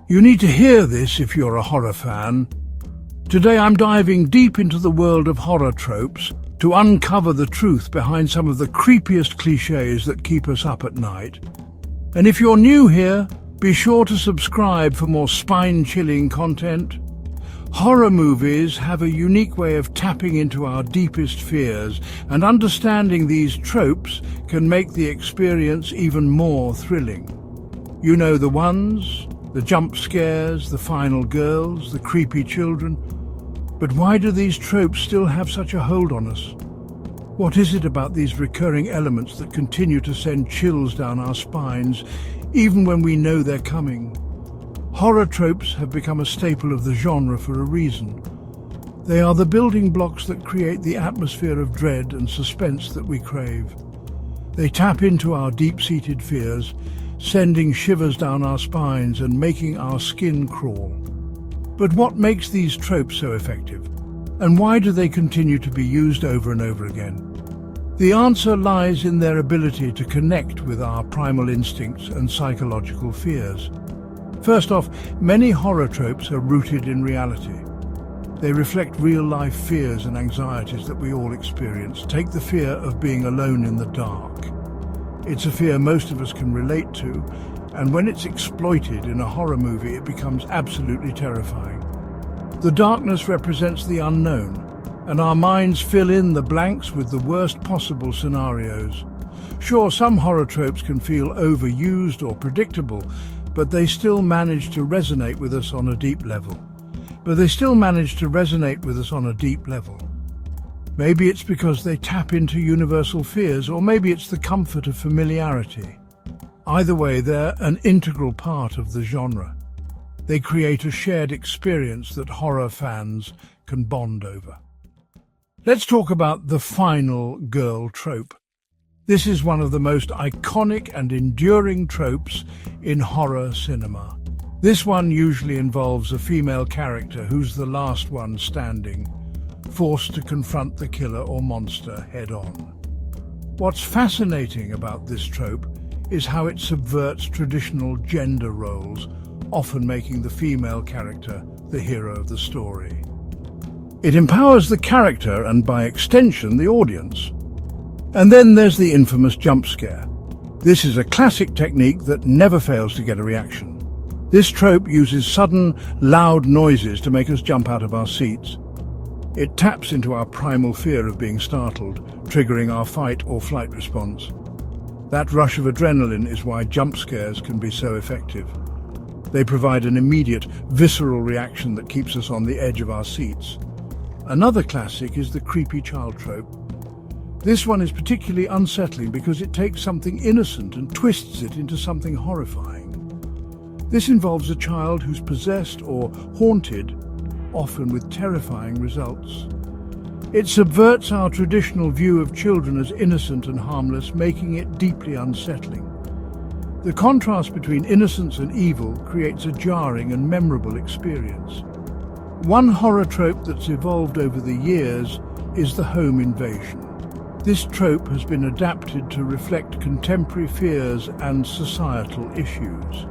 You need to hear this if you're a horror fan. Today I'm diving deep into the world of horror tropes to uncover the truth behind some of the creepiest cliches that keep us up at night. And if you're new here, be sure to subscribe for more spine-chilling content. Horror movies have a unique way of tapping into our deepest fears, and understanding these tropes can make the experience even more thrilling. You know the ones, the jump scares, the final girls, the creepy children. But why do these tropes still have such a hold on us? What is it about these recurring elements that continue to send chills down our spines, even when we know they're coming? Horror tropes have become a staple of the genre for a reason. They are the building blocks that create the atmosphere of dread and suspense that we crave. They tap into our deep-seated fears, sending shivers down our spines and making our skin crawl. But what makes these tropes so effective? And why do they continue to be used over and over again? The answer lies in their ability to connect with our primal instincts and psychological fears. First off, many horror tropes are rooted in reality. They reflect real-life fears and anxieties that we all experience. Take the fear of being alone in the dark. It's a fear most of us can relate to, and when it's exploited in a horror movie, it becomes absolutely terrifying. The darkness represents the unknown, and our minds fill in the blanks with the worst possible scenarios. Sure, some horror tropes can feel overused or predictable, but they still manage to resonate with us on a deep level. Maybe it's because they tap into universal fears, or maybe it's the comfort of familiarity. Either way, they're an integral part of the genre. They create a shared experience that horror fans can bond over. Let's talk about the final girl trope. This is one of the most iconic and enduring tropes in horror cinema. This one usually involves a female character who's the last one standing, forced to confront the killer or monster head-on. What's fascinating about this trope is how it subverts traditional gender roles, often making the female character the hero of the story. It empowers the character and, by extension, the audience. And then there's the infamous jump scare. This is a classic technique that never fails to get a reaction. This trope uses sudden, loud noises to make us jump out of our seats. It taps into our primal fear of being startled, triggering our fight or flight response. That rush of adrenaline is why jump scares can be so effective. They provide an immediate, visceral reaction that keeps us on the edge of our seats. Another classic is the creepy child trope. This one is particularly unsettling because it takes something innocent and twists it into something horrifying. This involves a child who's possessed or haunted, often with terrifying results. It subverts our traditional view of children as innocent and harmless, making it deeply unsettling. The contrast between innocence and evil creates a jarring and memorable experience. One horror trope that's evolved over the years is the home invasion. This trope has been adapted to reflect contemporary fears and societal issues.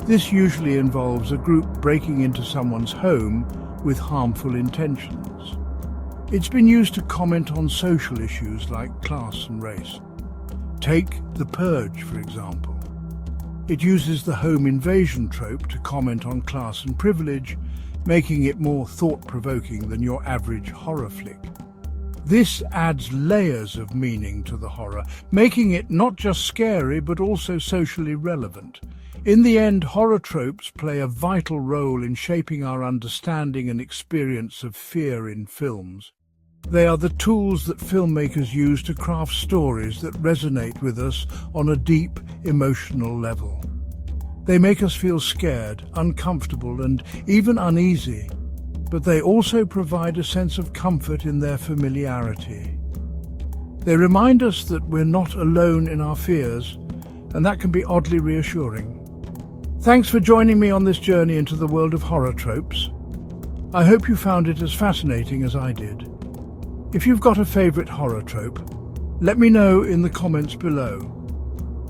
This usually involves a group breaking into someone's home with harmful intentions. It's been used to comment on social issues like class and race. Take The Purge, for example. It uses the home invasion trope to comment on class and privilege, making it more thought-provoking than your average horror flick. This adds layers of meaning to the horror, making it not just scary but also socially relevant. In the end, horror tropes play a vital role in shaping our understanding and experience of fear in films. They are the tools that filmmakers use to craft stories that resonate with us on a deep, emotional level. They make us feel scared, uncomfortable, and even uneasy, but they also provide a sense of comfort in their familiarity. They remind us that we're not alone in our fears, and that can be oddly reassuring. Thanks for joining me on this journey into the world of horror tropes. I hope you found it as fascinating as I did. If you've got a favorite horror trope, let me know in the comments below.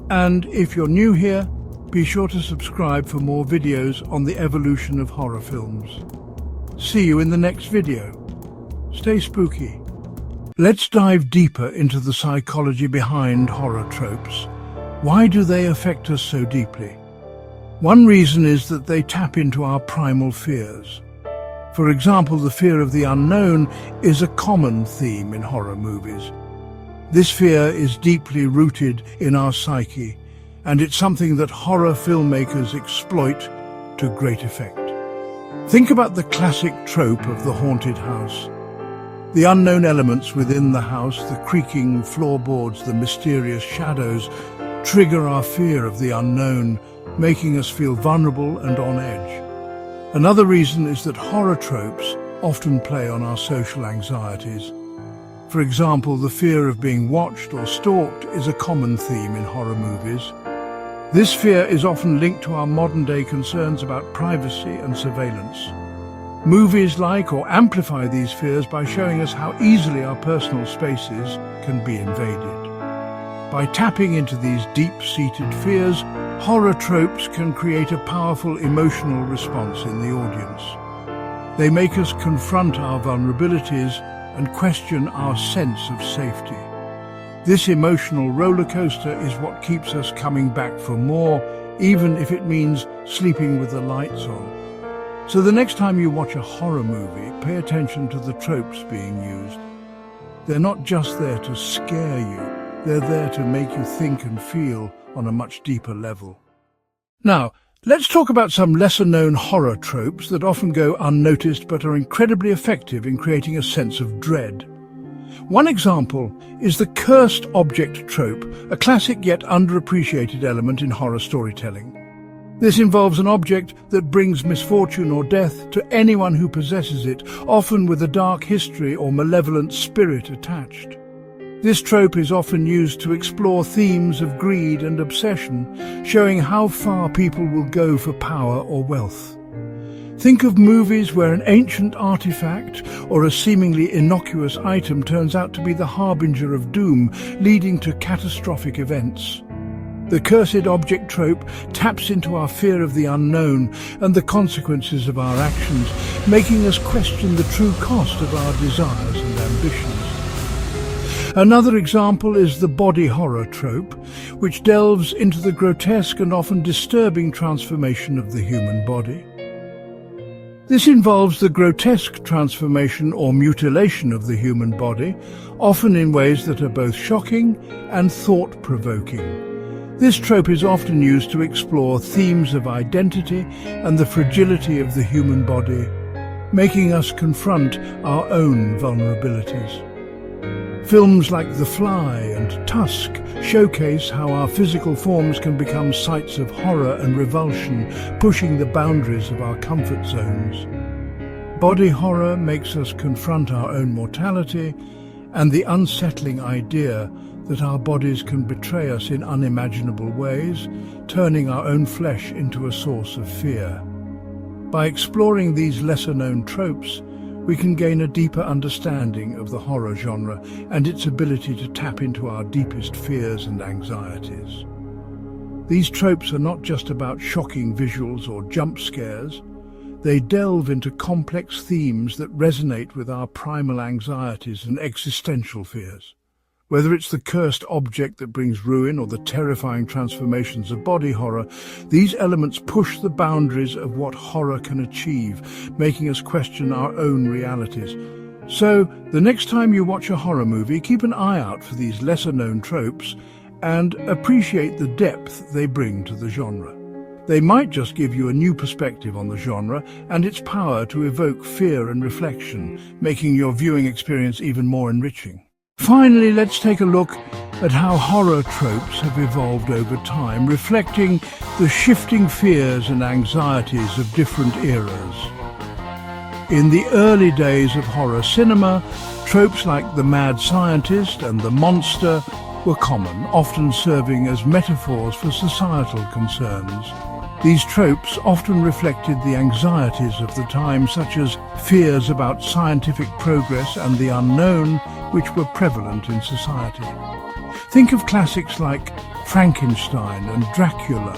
And if you're new here, Be sure to subscribe for more videos on the evolution of horror films. See you in the next video. Stay spooky. Let's dive deeper into the psychology behind horror tropes. Why do they affect us so deeply? One reason is that they tap into our primal fears. For example, the fear of the unknown is a common theme in horror movies. This fear is deeply rooted in our psyche, and it's something that horror filmmakers exploit to great effect. Think about the classic trope of the haunted house. The unknown elements within the house, the creaking floorboards, the mysterious shadows, trigger our fear of the unknown, making us feel vulnerable and on edge. Another reason is that horror tropes often play on our social anxieties. For example, the fear of being watched or stalked is a common theme in horror movies. This fear is often linked to our modern-day concerns about privacy and surveillance. Movies like or amplify these fears by showing us how easily our personal spaces can be invaded. By tapping into these deep-seated fears, horror tropes can create a powerful emotional response in the audience. They make us confront our vulnerabilities and question our sense of safety. This emotional roller coaster is what keeps us coming back for more, even if it means sleeping with the lights on. So the next time you watch a horror movie, pay attention to the tropes being used. They're not just there to scare you, they're there to make you think and feel on a much deeper level. Now, let's talk about some lesser-known horror tropes that often go unnoticed but are incredibly effective in creating a sense of dread. One example is the cursed object trope, a classic yet underappreciated element in horror storytelling. This involves an object that brings misfortune or death to anyone who possesses it, often with a dark history or malevolent spirit attached. This trope is often used to explore themes of greed and obsession, showing how far people will go for power or wealth. Think of movies where an ancient artifact or a seemingly innocuous item turns out to be the harbinger of doom, leading to catastrophic events. The cursed object trope taps into our fear of the unknown and the consequences of our actions, making us question the true cost of our desires and ambitions. Another example is the body horror trope, which delves into the grotesque and often disturbing transformation of the human body. This involves the grotesque transformation or mutilation of the human body, often in ways that are both shocking and thought-provoking. This trope is often used to explore themes of identity and the fragility of the human body, making us confront our own vulnerabilities. Films like The Fly and Tusk showcase how our physical forms can become sites of horror and revulsion, pushing the boundaries of our comfort zones. Body horror makes us confront our own mortality and the unsettling idea that our bodies can betray us in unimaginable ways, turning our own flesh into a source of fear. By exploring these lesser-known tropes, we can gain a deeper understanding of the horror genre and its ability to tap into our deepest fears and anxieties. These tropes are not just about shocking visuals or jump scares. They delve into complex themes that resonate with our primal anxieties and existential fears. Whether it's the cursed object that brings ruin or the terrifying transformations of body horror, these elements push the boundaries of what horror can achieve, making us question our own realities. So, the next time you watch a horror movie, keep an eye out for these lesser-known tropes and appreciate the depth they bring to the genre. They might just give you a new perspective on the genre and its power to evoke fear and reflection, making your viewing experience even more enriching. Finally, let's take a look at how horror tropes have evolved over time, reflecting the shifting fears and anxieties of different eras. In the early days of horror cinema, tropes like the mad scientist and the monster were common, often serving as metaphors for societal concerns. These tropes often reflected the anxieties of the time, such as fears about scientific progress and the unknown, which were prevalent in society. Think of classics like Frankenstein and Dracula,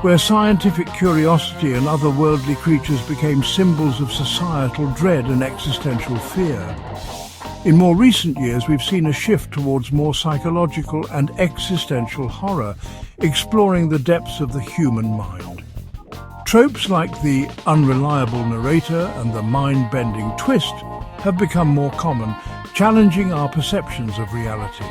where scientific curiosity and otherworldly creatures became symbols of societal dread and existential fear. In more recent years, we've seen a shift towards more psychological and existential horror, exploring the depths of the human mind. Tropes like the unreliable narrator and the mind-bending twist have become more common, challenging our perceptions of reality.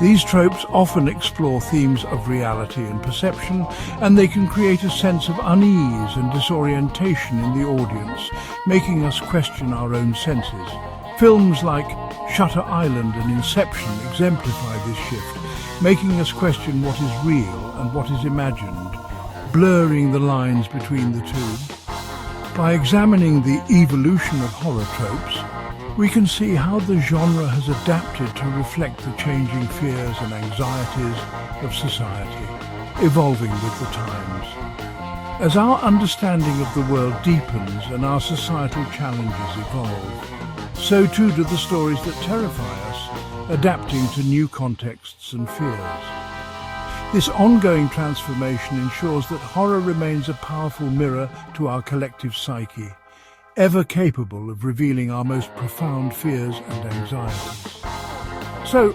These tropes often explore themes of reality and perception, and they can create a sense of unease and disorientation in the audience, making us question our own senses. Films like Shutter Island and Inception exemplify this shift, making us question what is real and what is imagined, blurring the lines between the two. By examining the evolution of horror tropes, we can see how the genre has adapted to reflect the changing fears and anxieties of society, evolving with the times. As our understanding of the world deepens and our societal challenges evolve, so too do the stories that terrify us, adapting to new contexts and fears. This ongoing transformation ensures that horror remains a powerful mirror to our collective psyche, ever capable of revealing our most profound fears and anxieties. So,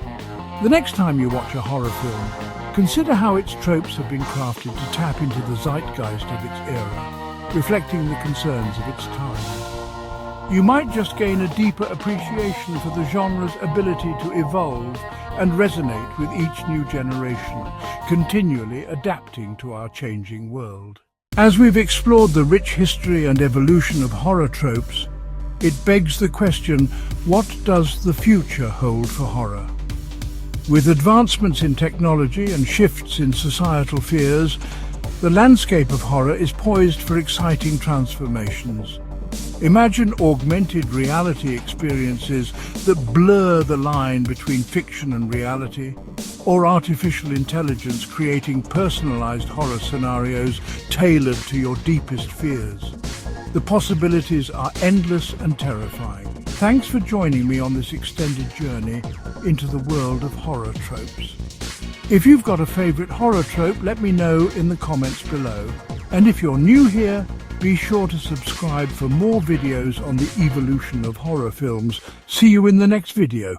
the next time you watch a horror film, consider how its tropes have been crafted to tap into the zeitgeist of its era, reflecting the concerns of its time. You might just gain a deeper appreciation for the genre's ability to evolve and resonate with each new generation, continually adapting to our changing world. As we've explored the rich history and evolution of horror tropes, it begs the question, what does the future hold for horror? With advancements in technology and shifts in societal fears, the landscape of horror is poised for exciting transformations. Imagine augmented reality experiences that blur the line between fiction and reality, or artificial intelligence creating personalized horror scenarios tailored to your deepest fears. The possibilities are endless and terrifying. Thanks for joining me on this extended journey into the world of horror tropes. If you've got a favorite horror trope, let me know in the comments below. And if you're new here, be sure to subscribe for more videos on the evolution of horror films. See you in the next video.